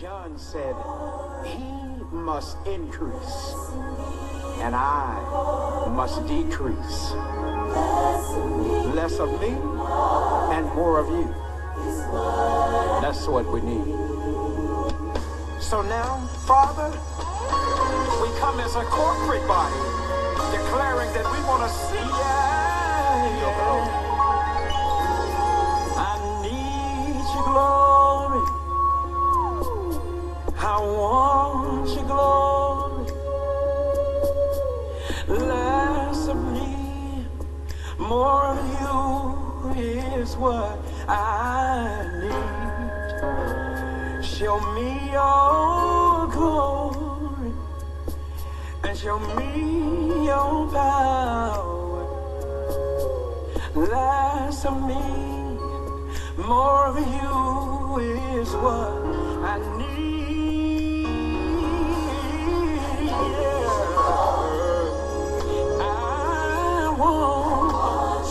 John said, he must increase, and I must decrease. Less of me and more of you. That's what we need. So now, Father, we come as a corporate body, declaring that we want to see your glory. I need your glory. I want your glory. Less of me, more of you is what I need. Show me your glory and show me your power. Less of me, more of you is what I need. I want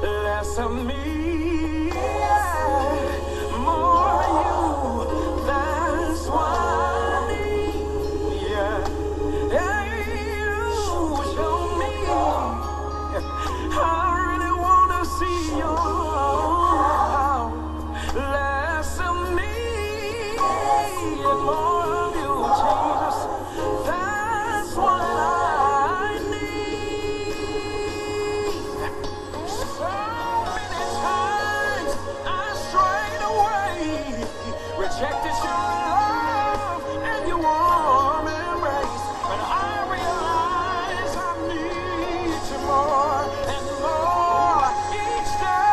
less of me, more of you. That's what I need. You show me. I really want to see your power. Less of me and more of you, Jesus. That's what I need. So many times I strayed away, rejected your love and your warm embrace, but I realize I need you more and more each day.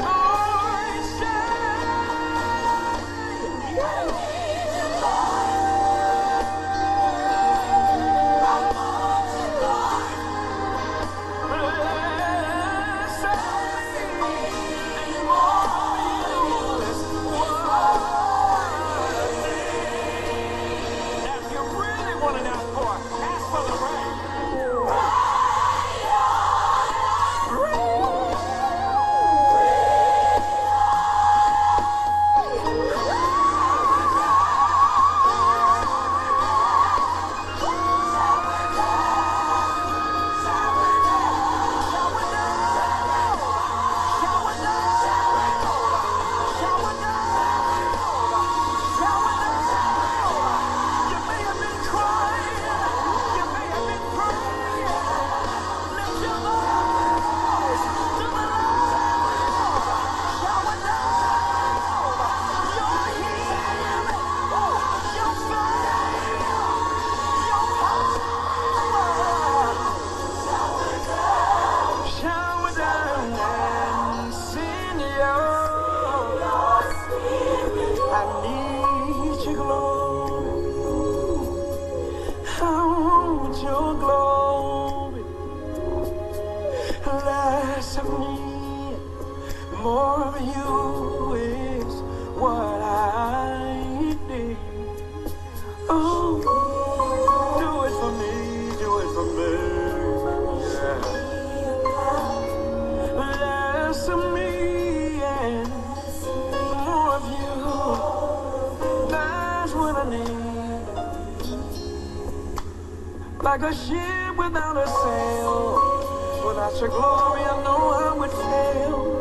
More each your glory, less of me, more of you is what I need. Oh, do it for me, do it for me, yeah. Less of me and more of you, that's what I need. Like a ship without a sail, without your glory I know I would fail.